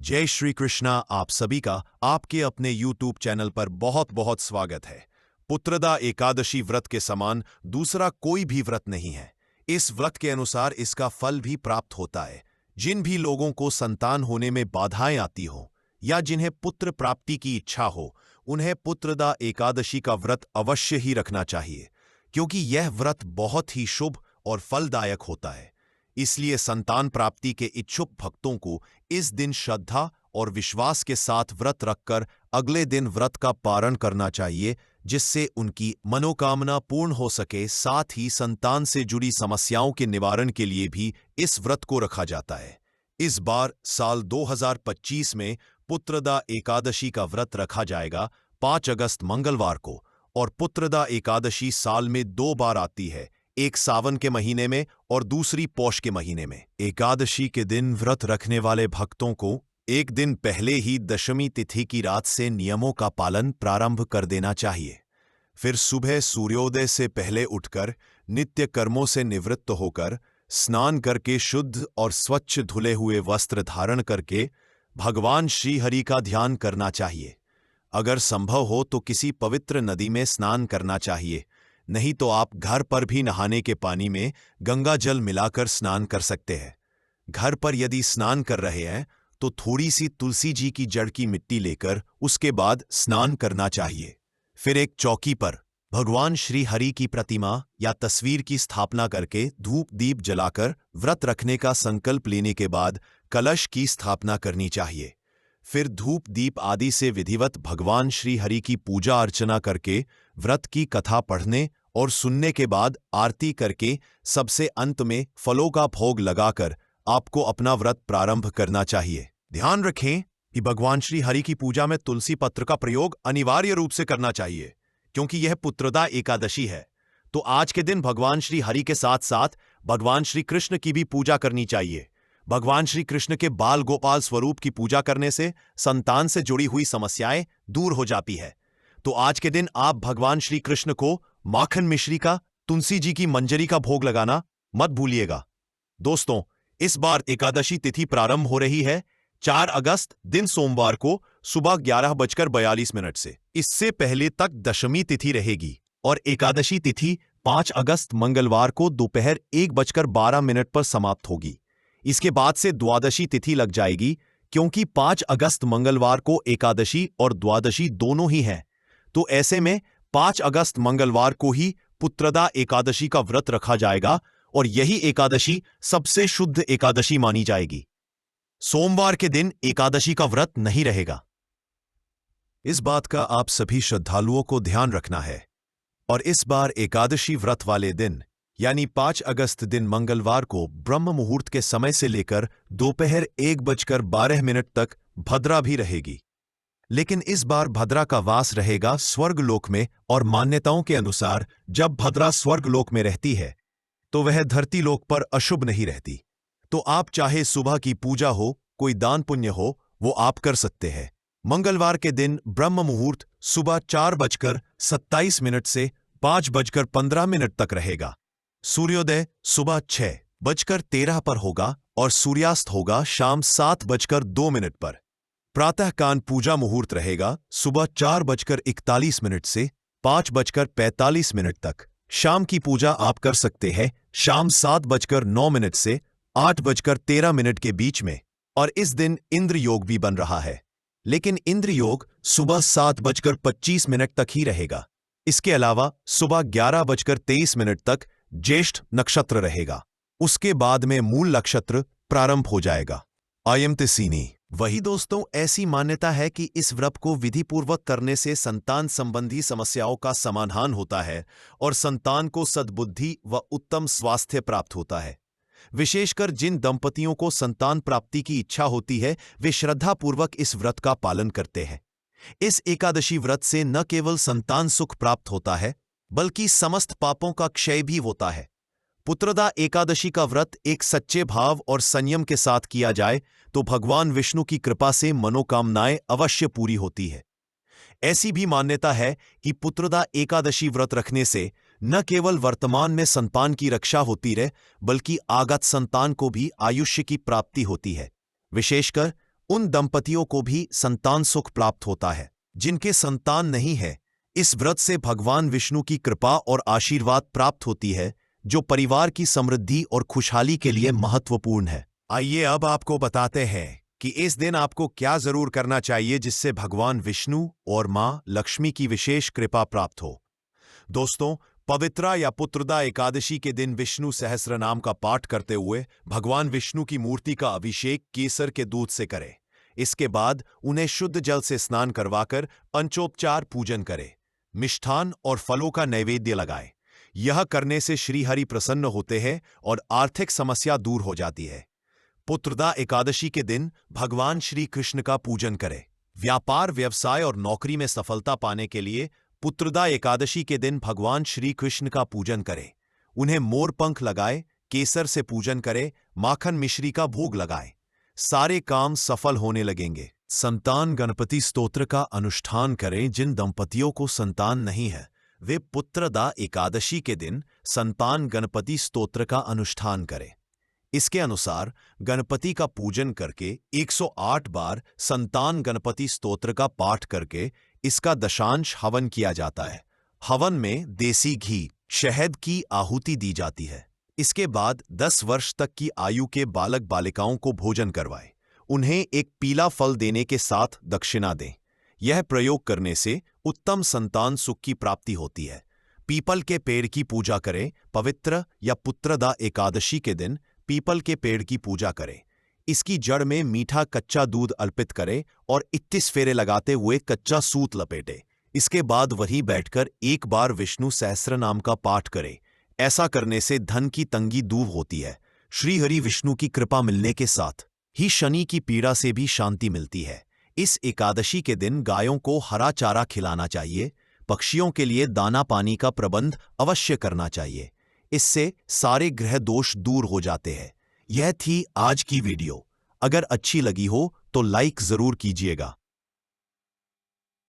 जय श्री कृष्णा। आप सभी का आपके अपने YouTube चैनल पर बहुत बहुत स्वागत है। पुत्रदा एकादशी व्रत के समान दूसरा कोई भी व्रत नहीं है। इस व्रत के अनुसार इसका फल भी प्राप्त होता है। जिन भी लोगों को संतान होने में बाधाएं आती हो या जिन्हें पुत्र प्राप्ति की इच्छा हो, उन्हें पुत्रदा एकादशी का व्रत अवश्य ही रखना चाहिए, क्योंकि यह व्रत बहुत ही शुभ और फलदायक होता है। इसलिए संतान प्राप्ति के इच्छुक भक्तों को इस दिन श्रद्धा और विश्वास के साथ व्रत रखकर अगले दिन व्रत का पारण करना चाहिए, जिससे उनकी मनोकामना पूर्ण हो सके। साथ ही संतान से जुड़ी समस्याओं के निवारण के लिए भी इस व्रत को रखा जाता है। इस बार साल 2025 में पुत्रदा एकादशी का व्रत रखा जाएगा 5 अगस्त मंगलवार को, और पुत्रदा एकादशी साल में 2 बार आती है, एक सावन के महीने में और दूसरी पौष के महीने में। एकादशी के दिन व्रत रखने वाले भक्तों को एक दिन पहले ही दशमी तिथि की रात से नियमों का पालन प्रारंभ कर देना चाहिए। फिर सुबह सूर्योदय से पहले उठकर नित्य कर्मों से निवृत्त होकर स्नान करके शुद्ध और स्वच्छ धुले हुए वस्त्र धारण करके भगवान श्री हरि का ध्यान करना चाहिए। अगर संभव हो तो किसी पवित्र नदी में स्नान करना चाहिए, नहीं तो आप घर पर भी नहाने के पानी में गंगा जल मिलाकर स्नान कर सकते हैं। घर पर यदि स्नान कर रहे हैं तो थोड़ी सी तुलसी जी की जड़ की मिट्टी लेकर उसके बाद स्नान करना चाहिए। फिर एक चौकी पर भगवान श्री हरि की प्रतिमा या तस्वीर की स्थापना करके धूप दीप जलाकर व्रत रखने का संकल्प लेने के बाद कलश की स्थापना करनी चाहिए। फिर धूप दीप आदि से विधिवत भगवान श्री हरि की पूजा अर्चना करके व्रत की कथा पढ़ने और सुनने के बाद आरती करके सबसे अंत में फलों का भोग लगाकर आपको अपना व्रत प्रारंभ करना चाहिए। ध्यान रखें कि भगवान श्री हरि की पूजा में तुलसी पत्र का प्रयोग अनिवार्य रूप से करना चाहिए, क्योंकि यह पुत्रदा एकादशी है। तो आज के दिन भगवान श्री हरि के साथ साथ भगवान श्री कृष्ण की भी पूजा करनी चाहिए। भगवान श्री कृष्ण के बाल गोपाल स्वरूप की पूजा करने से संतान से जुड़ी हुई समस्याएं दूर हो जाती है। तो आज के दिन आप भगवान श्री कृष्ण को माखन मिश्री का, तुलसी जी की मंजरी का भोग लगाना मत भूलिएगा। दोस्तों, इस बार एकादशी तिथि प्रारंभ हो रही है 4 अगस्त दिन सोमवार को सुबह 11:42 से। इससे पहले तक दशमी तिथि रहेगी और एकादशी तिथि 5 अगस्त मंगलवार को दोपहर 1:12 पर समाप्त होगी। इसके बाद से द्वादशी तिथि लग जाएगी, क्योंकि 5 अगस्त मंगलवार को एकादशी और द्वादशी दोनों ही हैं। तो ऐसे में 5 अगस्त मंगलवार को ही पुत्रदा एकादशी का व्रत रखा जाएगा और यही एकादशी सबसे शुद्ध एकादशी मानी जाएगी। सोमवार के दिन एकादशी का व्रत नहीं रहेगा। इस बात का आप सभी श्रद्धालुओं को ध्यान रखना है। और इस बार एकादशी व्रत वाले दिन यानी 5 अगस्त दिन मंगलवार को ब्रह्म मुहूर्त के समय से लेकर दोपहर 1:12 तक भद्रा भी रहेगी। लेकिन इस बार भद्रा का वास रहेगा स्वर्गलोक में, और मान्यताओं के अनुसार जब भद्रा स्वर्गलोक में रहती है तो वह धरती लोक पर अशुभ नहीं रहती। तो आप चाहे सुबह की पूजा हो, कोई दान पुण्य हो, वो आप कर सकते हैं। मंगलवार के दिन ब्रह्म मुहूर्त सुबह 4:27 से 5:15 तक रहेगा। सूर्योदय सुबह 6:13 पर होगा और सूर्यास्त होगा शाम 7:02 पर। प्रातःकाल पूजा मुहूर्त रहेगा सुबह 4:41 से 5:45 तक। शाम की पूजा आप कर सकते हैं शाम 7:09 से 8:13 के बीच में। और इस दिन इंद्र योग भी बन रहा है, लेकिन इंद्र योग सुबह 7:25 तक ही रहेगा। इसके अलावा सुबह 11:23 तक ज्येष्ठ नक्षत्र रहेगा। उसके बाद में मूल नक्षत्र प्रारंभ हो जाएगा। आयमतिसीनी वही दोस्तों, ऐसी मान्यता है कि इस व्रत को विधि पूर्वक करने से संतान संबंधी समस्याओं का समाधान होता है और संतान को सद्बुद्धि व उत्तम स्वास्थ्य प्राप्त होता है। विशेषकर जिन दंपतियों को संतान प्राप्ति की इच्छा होती है, वे श्रद्धापूर्वक इस व्रत का पालन करते हैं। इस एकादशी व्रत से न केवल संतान सुख प्राप्त होता है, बल्कि समस्त पापों का क्षय भी होता है। पुत्रदा एकादशी का व्रत एक सच्चे भाव और संयम के साथ किया जाए तो भगवान विष्णु की कृपा से मनोकामनाएं अवश्य पूरी होती है। ऐसी भी मान्यता है कि पुत्रदा एकादशी व्रत रखने से न केवल वर्तमान में संतान की रक्षा होती है, बल्कि आगत संतान को भी आयुष्य की प्राप्ति होती है। विशेषकर उन दंपतियों को भी संतान सुख प्राप्त होता है जिनके संतान नहीं है। इस व्रत से भगवान विष्णु की कृपा और आशीर्वाद प्राप्त होती है, जो परिवार की समृद्धि और खुशहाली के लिए महत्वपूर्ण है। आइए अब आपको बताते हैं कि इस दिन आपको क्या जरूर करना चाहिए जिससे भगवान विष्णु और मां लक्ष्मी की विशेष कृपा प्राप्त हो। दोस्तों, पवित्रा या पुत्रदा एकादशी के दिन विष्णु सहस्त्र नाम का पाठ करते हुए भगवान विष्णु की मूर्ति का अभिषेक केसर के दूध से करें। इसके बाद उन्हें शुद्ध जल से स्नान करवाकर पंचोपचार पूजन करें। मिष्ठान और फलों का नैवेद्य लगाएं। यह करने से श्रीहरि प्रसन्न होते हैं और आर्थिक समस्या दूर हो जाती है। पुत्रदा एकादशी के दिन भगवान श्री कृष्ण का पूजन करें। व्यापार, व्यवसाय और नौकरी में सफलता पाने के लिए पुत्रदा एकादशी के दिन भगवान श्री कृष्ण का पूजन करें। उन्हें मोर पंख लगाए, केसर से पूजन करें, माखन मिश्री का भोग लगाएं। सारे काम सफल होने लगेंगे। संतान गणपति स्तोत्र का अनुष्ठान करें। जिन दंपतियों को संतान नहीं है वे पुत्रदा एकादशी के दिन संतान गणपति स्तोत्र का अनुष्ठान करें। इसके अनुसार गणपति का पूजन करके 108 बार संतान गणपति स्तोत्र का पाठ करके इसका दशांश हवन किया जाता है। हवन में देसी घी, शहद की आहुति दी जाती है। इसके बाद 10 वर्ष तक की आयु के बालक बालिकाओं को भोजन करवाएं। उन्हें एक पीला फल देने के साथ दक्षिणा दें। यह प्रयोग करने से उत्तम संतान सुख की प्राप्ति होती है। पीपल के पेड़ की पूजा करें। पवित्र या पुत्रदा एकादशी के दिन पीपल के पेड़ की पूजा करें। इसकी जड़ में मीठा कच्चा दूध अर्पित करें और 31 फेरे लगाते हुए कच्चा सूत लपेटें। इसके बाद वहीं बैठकर एक बार विष्णु सहस्त्र नाम का पाठ करें। ऐसा करने से धन की तंगी दूर होती है। श्रीहरि विष्णु की कृपा मिलने के साथ ही शनि की पीड़ा से भी शांति मिलती है। इस एकादशी के दिन गायों को हरा चारा खिलाना चाहिए। पक्षियों के लिए दाना पानी का प्रबंध अवश्य करना चाहिए। इससे सारे ग्रह दोष दूर हो जाते हैं। यह थी आज की वीडियो। अगर अच्छी लगी हो तो लाइक जरूर कीजिएगा।